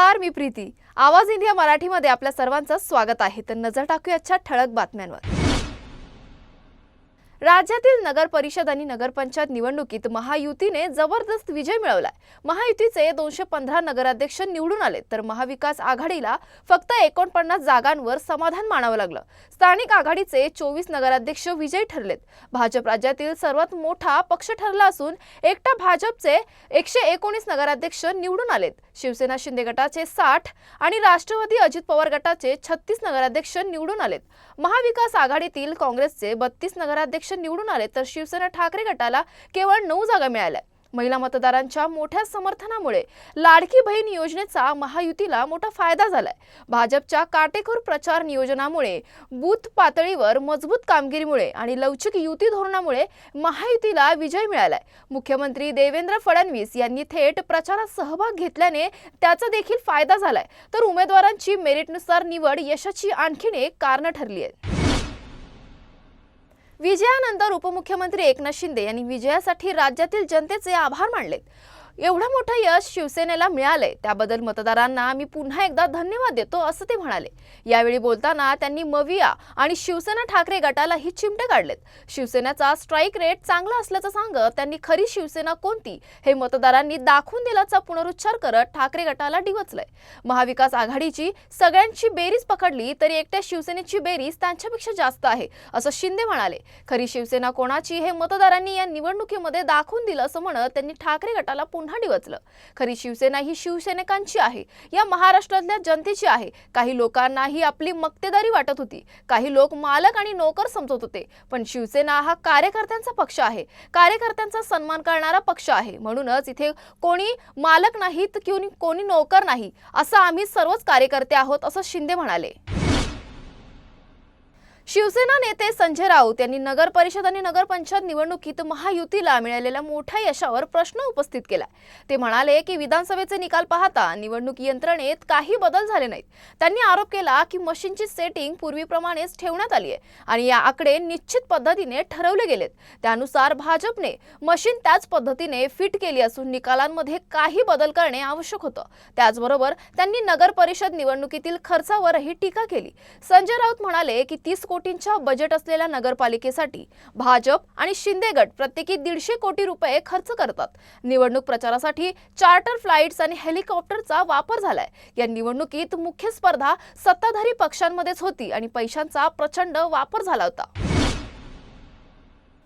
नमस्कार, मी प्रीती। आवाज इंडिया मराठीमध्ये आपल्या सर्वांचं स्वागत आहे। तर नजर टाकूया आजच्या ठळक बातम्यांवर। राज्यातील नगर परिषद आणि नगरपंचायत निवडणुकीत महायुतीने जबरदस्त विजय मिळवलाय। महायुतीचे 215 नगराध्यक्ष निवडून आले, तर महाविकास आघाडीला फक्त 49 जागांवर समाधान मानावं लागलं। स्थानिक आघाडीचे 24 नगराध्यक्ष विजयी ठरलेत। भाजप राज्यातील सर्वात मोठा पक्ष ठरला असून एकटा भाजपचे 119 नगराध्यक्ष निवडून आलेत। शिवसेना शिंदे गटाचे 60 आणि राष्ट्रवादी अजित पवार गटाचे 36 नगराध्यक्ष निवडून आलेत। महाविकास आघाडीतील काँग्रेसचे 32 नगराध्यक्ष निवडून आले, तर शिवसेना ठाकरे गटाला केवळ 9 जागा मिळाल्या। महिला मतदारांच्या मोठ्या समर्थनामुळे लाडकी बहीण योजनेचा महायुतीला मोठा फायदा झालाय। भाजपच्या काटेकोर प्रचार नियोजनामुळे, बूथ पातळीवर मजबूत कामगिरीमुळे आणि लवचिक युती धोरणामुळे महायुतीला विजय मिळालाय। मुख्यमंत्री देवेंद्र फडणवीस यांनी थेट प्रचारात सहभाग घेतल्याने त्याचा देखील फायदा झालाय, तर उमेदवारांची मेरिटनुसार निवड यशाची आणखीन एक कारण ठरली आहे। विजयानंतर उपमुख्यमंत्री एकनाथ शिंदे यांनी विजयासाठी राज्यातील जनतेचे आभार मानले। एवढं मोठं यश शिवसेनेला मिळाले त्याबद्दल मतदारांना मी पुन्हा एकदा धन्यवाद देतो, असं ते म्हणाले। यावेळी बोलताना त्यांनी मविया आणि शिवसेना ठाकरे गटालाही चिमटे काढलेत। शिवसेनेचा स्ट्राईक रेट चांगला असल्याचं सांगत त्यांनी खरी शिवसेना कोणती हे मतदारांनी दाखवून दिल्याचा पुनरुच्चार करत ठाकरे गटाला डिवचलंय। महाविकास आघाडीची सगळ्यांची बेरीज पकडली तरी एकट्या शिवसेनेची बेरीज त्यांच्यापेक्षा जास्त आहे, असं शिंदे म्हणाले। खरी शिवसेना कोणाची हे मतदारांनी या निवडणुकीमध्ये दाखवून दिलं, असं म्हणत त्यांनी ठाकरे गटाला पुन्हा डिवचलं। खरी शिवसेना ही शिवसैनिकांची आहे, या महाराष्ट्रातल्या जनतेची आहे। काही लोकांना ही आपली मक्तेदारी वाटत होती, काही लोक मालक आणि नोकर समजत होते, पण शिवसेना हा कार्यकर्त्यांचा पक्ष आहे, कार्यकर्त्यांचा सन्मान करणारा पक्ष आहे। म्हणूनच इथे कोणी मालक नाही तर कोणी नोकर नाही, असं आम्ही सर्वच कार्यकर्ते आहोत, असं शिंदे म्हणाले। शिवसेना नेते संजय राऊत यांनी नगर परिषद आणि नगरपंचायत निवडणुकीत महायुतीला मिळालेल्या मोठ्या यशावर प्रश्न उपस्थित केला। ते म्हणाले की विधानसभेचे निकाल पाहता निवडणूक यंत्रणेत काही बदल झाले नाहीत। त्यांनी आरोप केला की मशीनची सेटिंग पूर्वीप्रमाणेच ठेवण्यात आली आहे आणि या आकडे निश्चित पद्धतीने ठरवले गेलेत। त्यानुसार भाजपने मशीन त्याच पद्धतीने फिट केली असून निकालांमध्ये काही बदल करणे आवश्यक होतं। त्याचबरोबर त्यांनी नगर परिषद निवडणुकीतील खर्चावरही टीका केली। संजय राऊत म्हणाले की 30 कोटींच्या बजेट असलेल्या नगरपालिकेसाठी भाजप आणि शिंदे गट प्रत्येकी 150 कोटी रुपये खर्च करतात। निवडणूक प्रचारासाठी चार्टर फ्लाइट्स आणि हेलिकॉप्टरचा वापर झालाय। या निवडणुकीत मुख्य स्पर्धा सत्ताधारी पक्षांमध्येच होती आणि पैशांचा प्रचंड वापर झाला होता।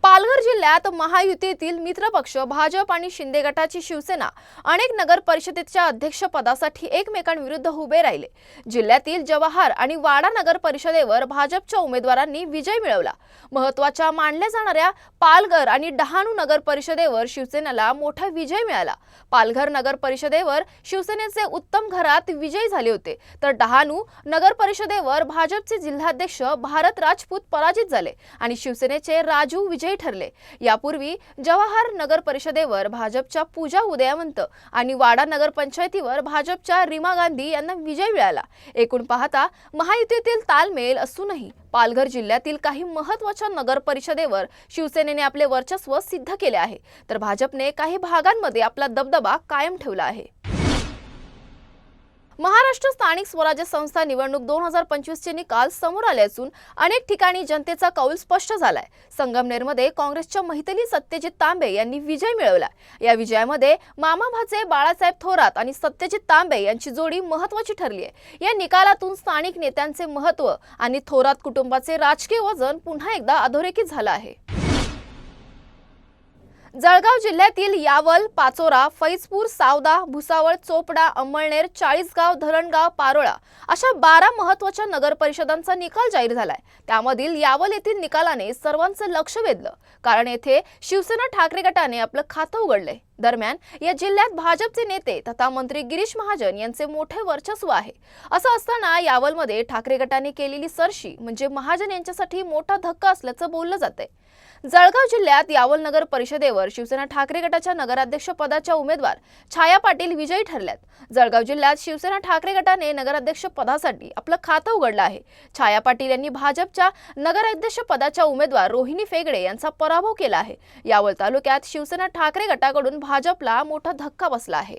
पालघर जिल्ह्यात महायुतीतील मित्रपक्ष भाजप आणि शिंदे गटाची शिवसेना अनेक नगर परिषदेच्या अध्यक्षपदासाठी एकमेकांविरुद्ध उभे राहिले। जिल्ह्यातील जवाहर आणि वाडा नगर परिषदेवर भाजपच्या उमेदवारांनी विजय मिळवला। महत्त्वाच्या मानल्या जाणाऱ्या पालघर आणि डहाणू नगर परिषदेवर शिवसेनेला मोठा विजय मिळाला। पालघर नगर परिषदेवर शिवसेनेचे उत्तम घरात विजयी झाले होते, तर डहाणू नगर परिषदेवर भाजपचे जिल्हाध्यक्ष भारत राजपूत पराजित झाले आणि शिवसेनेचे राजू विजयी ठरले। यापूर्वी जवाहर नगर परिषदेवर भाजपच्या पूजा उदयवंत आणि वाडा नगर पंचायतीवर भाजपच्या रीमा गांधी यांना विजय मिळाला। एकूण पाहता महायुतीतील तालमेल असूनही पालघर जिल्ह्यातील काही महत्त्वाच्या नगर परिषदेवर शिवसेनेने आपले वर्चस्व सिद्ध केले आहे, तर भाजपने काही भागांमध्ये आपला दबदबा कायम ठेवला आहे। महाराष्ट्र स्थानिक स्वराज्य संस्था निवडणूक 2025 चे निकाल समोर आले असून अनेक ठिकाणी जनतेचा कौल स्पष्ट झालाय। संगमनेरमध्ये काँग्रेसच्या महितली सत्यजित तांबे यांनी विजय मिळवला। या विजयामध्ये मामा भाचे बाळासाहेब थोरात आणि सत्यजित तांबे यांची जोडी महत्त्वाची ठरली आहे। या निकालातून स्थानिक नेत्यांचे महत्त्व आणि थोरात कुटुंबाचे राजकीय वजन पुन्हा एकदा अधोरेखित झालं आहे। जळगाव जिल्ह्यातील यावल, पाचोरा, फैजपूर, सावदा, भुसावळ, चोपडा, अंमळनेर, चाळीसगाव, धरणगाव, पारोळा अशा 12 महत्त्वाच्या नगर परिषदांचा निकाल जाहीर झालाय। त्यामधील यावल येथील निकालाने सर्वांचं लक्ष वेधलं, कारण येथे शिवसेना ठाकरे गटाने आपलं खातं उघडलंय। दरम्यान या जिल्ह्यात भाजपचे नेते तथा मंत्री गिरीश महाजन यांचे मोठे वर्चस्व आहे। असं असताना यावलमध्ये ठाकरे गटाने केलेली सरशी म्हणजे महाजन यांच्यासाठी मोठा धक्का असल्याचं बोललं जातंय। जळगाव जिल्ह्यात यावल नगर परिषदेवर शिवसेना ठाकरे गटाच्या नगराध्यक्ष पदाच्या उमेदवार छाया पाटील विजयी ठरल्यात। जळगाव जिल्ह्यात शिवसेना ठाकरे गटाने नगराध्यक्ष पदासाठी आपलं खातं उघडलं आहे। छाया पाटील यांनी भाजपच्या नगराध्यक्ष पदाच्या उमेदवार रोहिणी फेगडे यांचा पराभव केला आहे। यावल तालुक्यात शिवसेना ठाकरे गटाकडून भाजपला मोठा धक्का बसला आहे।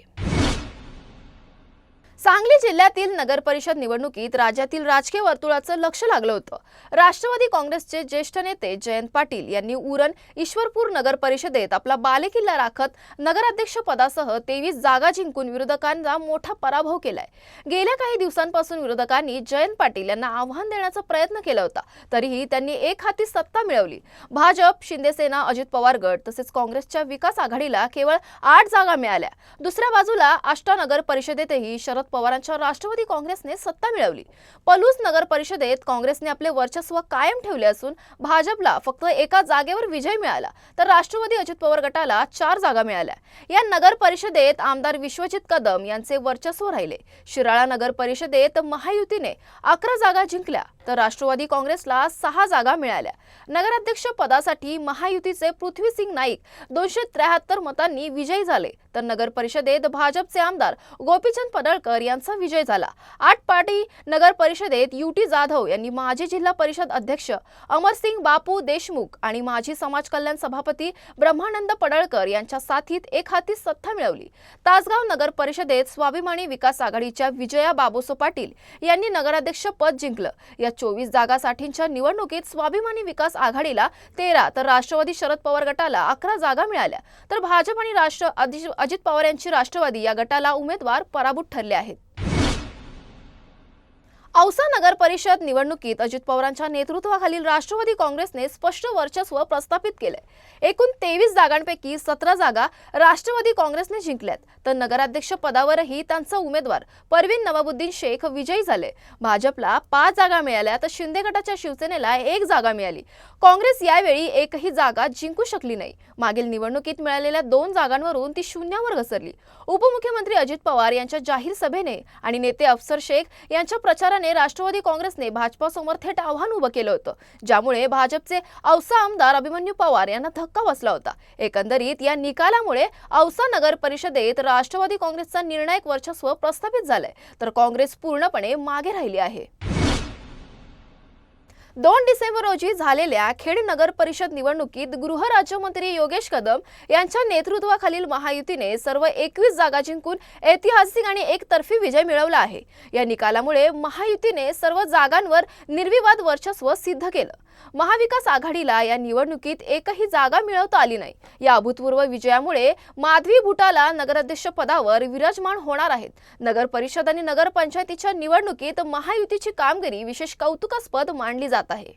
सांगली जिल्ह्यातील नगर परिषद निवडणुकीत राज्यातील राजकीय वर्तुळाचं लक्ष लागलं होतं। राष्ट्रवादी काँग्रेसचे ज्येष्ठ नेते जयंत पाटील यांनी उरण ईश्वरपूर नगर परिषदेत आपला बालेकिल्ला राखत नगराध्यक्ष पदासह 23 जागा जिंकून विरोधकांचा मोठा पराभव केलाय। गेल्या काही दिवसांपासून विरोधकांनी जयंत पाटील यांना आव्हान देण्याचा प्रयत्न केला होता, तरीही त्यांनी एकहाती सत्ता मिळवली। भाजप, शिंदेसेना, अजित पवार गट तसेच काँग्रेसच्या विकास आघाडीला केवळ 8 जागा मिळाल्या। दुसऱ्या बाजूला आष्टा नगर परिषदेतही शरद पवारांच्या राष्ट्रवादी काँग्रेसने सत्ता मिळवली। पलूस नगर परिषदेत काँग्रेसने आपले वर्चस्व कायम ठेवले असून भाजपला फक्त एका जागेवर विजय मिळाला, तर राष्ट्रवादी अजित पवार गटाला 4 जागा मिळाल्या। या नगर परिषदेत आमदार विश्वजित कदम यांचे वर्चस्व राहिले। शिराळा नगर परिषदेत महायुतीने 11 जागा जिंकल्या, तर राष्ट्रवादी काँग्रेसला 6 जागा मिळाल्या। नगराध्यक्ष पदासाठी महायुतीचे पृथ्वीसिंग नाईक 273 मतांनी विजयी झाले, तर नगर परिषदेत भाजपचे आमदार गोपीचंद पडळकर यांचा विजय झाला। आटपाडी नगर परिषदेत युटी जाधव यांनी माजी जिल्हा परिषद अध्यक्ष अमरसिंग बापू देशमुख आणि माजी समाज कल्याण सभापती ब्रह्मानंद पडळकर यांच्या साथीत एकहाती सत्ता मिळवली। तासगाव नगर परिषदेत स्वाभिमानी विकास आघाडीच्या विजया बाबूसो पाटील यांनी नगराध्यक्ष पद जिंकलं। या 24 जागांसाठीच्या निवडणुकीत स्वाभिमानी विकास आघाडीला 13 तर राष्ट्रवादी शरद पवार गटाला 11 जागा मिळाल्या, तर भाजप आणि अजित पवार यांची राष्ट्रवादी या गटाला उमेदवार पराभूत ठरले आहेत। औसा नगर परिषद निवडणुकीत अजित पवारांच्या नेतृत्वाखालील राष्ट्रवादी काँग्रेसने स्पष्ट वर्चस्व प्रस्थापित केले। एकूण 23 जागांपैकी 17 जागा राष्ट्रवादी काँग्रेसने जिंकल्यात, तर नगराध्यक्ष पदावरही त्यांचा उमेदवार परवीन नवाबुद्दीन शेख विजयी झाले। भाजपला 5 जागा मिळाल्या, तर शिंदे गटाच्या शिवसेनेला 1 जागा मिळाली। काँग्रेस यावेळी एकही जागा जिंकू शकली नाही। मागील निवडणुकीत मिळालेल्या 2 जागांवरून ती शून्यावर घसरली। उपमुख्यमंत्री अजित पवार यांच्या जाहीर सभेने आणि नेते अफसर शेख यांच्या प्रचाराने राष्ट्रवादी काँग्रेसने भाजपसमोर थेट आव्हान उभं केलं होतं, ज्यामुळे भाजपचे औसा आमदार अभिमन्यू पवार यांना धक्का बसला होता। एकंदरीत या निकालामुळे औसा नगर परिषदेत राष्ट्रवादी काँग्रेसचा निर्णायक वर्चस्व प्रस्थापित झालंय, तर काँग्रेस पूर्णपणे मागे राहिली आहे। 2 डिसेंबर रोजी झालेल्या खेड नगर परिषद निवडणुकीत गृहराज्यमंत्री योगेश कदम यांच्या नेतृत्वाखालील महायुतीने सर्व 21 जागा जिंकून ऐतिहासिक आणि एकतर्फी विजय मिळवला आहे। या निकालामुळे महायुतीने सर्व जागांवर निर्विवाद वर्चस्व सिद्ध केलं। महाविकास आघाडीला या निवडणुकीत एकही जागा मिळवता आली नाही। या अभूतपूर्व विजयामुळे माधवी बुटाला नगराध्यक्ष पदावर विराजमान होणार आहेत। नगर परिषद आणि नगर पंचायतीच्या निवडणुकीत महायुतीची कामगिरी विशेष कौतुकास्पद मानली जात आहे।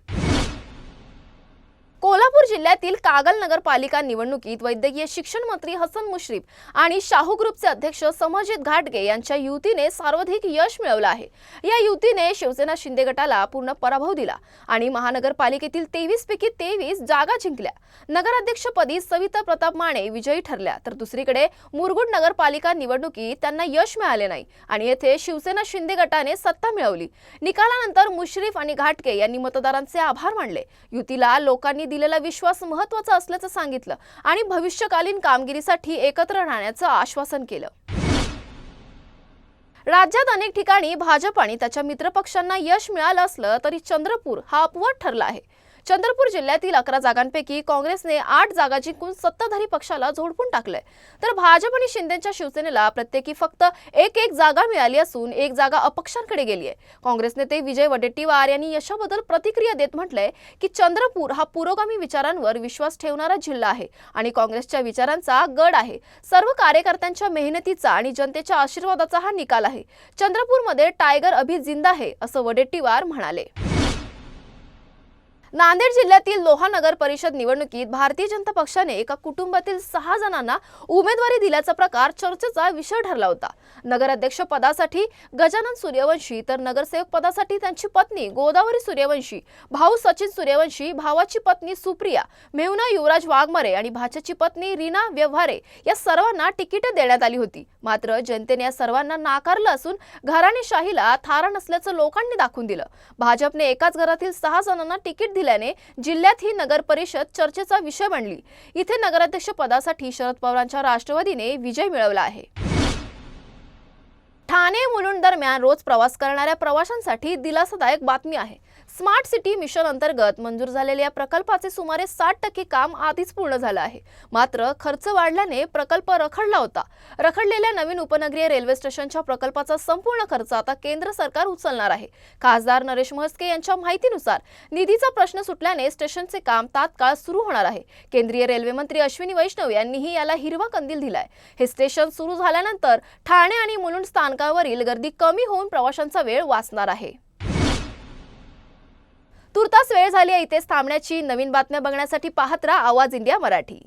कोल्हापूर जिल्ह्यातील कागल नगरपालिका निवडणुकीत वैद्यकीय शिक्षण मंत्री हसन मुश्रीफ आणि शाहू ग्रुपचे अध्यक्ष समरजित घाटगे यांच्या युतीने सर्वाधिक यश मिळवलं आहे। या युतीने शिवसेना शिंदे गटाला पूर्ण पराभव दिला आणि महानगरपालिकेतील 23 पैकी 23 जागा जिंकल्या। नगराध्यक्षपदी सविता प्रताप माने विजयी ठरल्या, तर दुसरीकडे मुरगुड नगरपालिका निवडणुकीत त्यांना यश मिळाले नाही आणि येथे शिवसेना शिंदे गटाने सत्ता मिळवली। निकालानंतर मुश्रीफ आणि घाटगे यांनी मतदारांचे आभार मानले। युतीला लोकांनी दिलेला विश्वास महत्त्वाचा असल्याचं सांगितलं आणि भविष्यकालीन कामगिरीसाठी एकत्र राहण्याचं आश्वासन केलं। राज्यात अनेक ठिकाणी भाजप आणि त्याच्या मित्रपक्षांना यश मिळालं असलं तरी चंद्रपूर हा अपवाद ठरला आहे। चंद्रपूर जिल्ह्यातील 11 जागांपैकी काँग्रेसने 8 जागा जिंकून सत्ताधारी पक्षाला झोडपून टाकलंय, तर भाजप आणि शिंदेच्या शिवसेनेला प्रत्येकी फक्त एक जागा मिळाली असून 1 जागा अपक्षांकडे गेली आहे। काँग्रेस नेते विजय वडेट्टीवार यांनी यशाबद्दल प्रतिक्रिया देत म्हटलंय की चंद्रपूर हा पुरोगामी विचारांवर विश्वास ठेवणारा जिल्हा आहे आणि काँग्रेसच्या विचारांचा गड आहे। सर्व कार्यकर्त्यांच्या मेहनतीचा आणि जनतेच्या आशीर्वादाचा हा निकाल आहे। चंद्रपूरमध्ये टायगर अभी जिंदा आहे, असं वडेट्टीवार म्हणाले। नांदेड जिल्ह्यातील लोहा नगर परिषद निवडणुकीत भारतीय जनता पक्षाने एका कुटुंबातील 6 जणांना उमेदवारी दिल्याचा प्रकार चर्चेचा विषय ठरला होता। नगराध्यक्ष पदासाठी गजानन सूर्यवंशी, तर नगरसेवक पदासाठी त्यांची पत्नी गोदावरी सूर्यवंशी, भाऊ सचिन सूर्यवंशी, भावाची पत्नी सुप्रिया, मेहुणा युवराज वाघमारे आणि भाच्याची पत्नी रीना व्यवहारे या सर्वांना तिकीट देण्यात आली होती। मात्र जनतेने या सर्वांना नाकारलं असून घराणेशाहीला थारा नसल्याचं लोकांनी दाखवून दिलं। भाजपने एकाच घरातील 6 जणांना तिकीट दिल्याने जिल्ह्यात ही नगर परिषद चर्चेचा विषय बनली। इथे नगराध्यक्ष पदासाठी शरद पवारांच्या राष्ट्रवादीने विजय मिळवला आहे। ठाणे मुलुंड दरम्यान रोज प्रवास करणाऱ्या प्रवाशांसाठी दिलासादायक बातमी आहे। स्मार्ट सिटी मिशन अंतर्गत मंजूर झालेल्या या प्रकल्पाचे सुमारे 60% काम आधीच पूर्ण झालं आहे. मात्र खर्च वाढल्याने प्रकल्प रखडला होता. रखडलेल्या नवीन उपनगरीय रेल्वे स्टेशनच्या प्रकल्पाचा संपूर्ण खर्च आता केंद्र सरकार उचलणार आहे. खासदार नरेश म्हस्के यांच्या माहितीनुसार निधीचा प्रश्न सुटल्याने स्टेशनचे काम तात्काळ सुरू होणार आहे. केंद्रीय रेल्वे मंत्री अश्विनी वैष्णव यांनीही याला हिरवा कंदील दिलाय. हे स्टेशन सुरू झाल्यानंतर ठाणे आणि मुलुंड स्थानकावरील गर्दी कमी होऊन प्रवाशांचा वेळ वाचणार आहे. तुर्तास वेळ झाली आहे इथेच थांबण्याची. नवीन बातम्या बघण्यासाठी पाहत राहा आवाज इंडिया मराठी.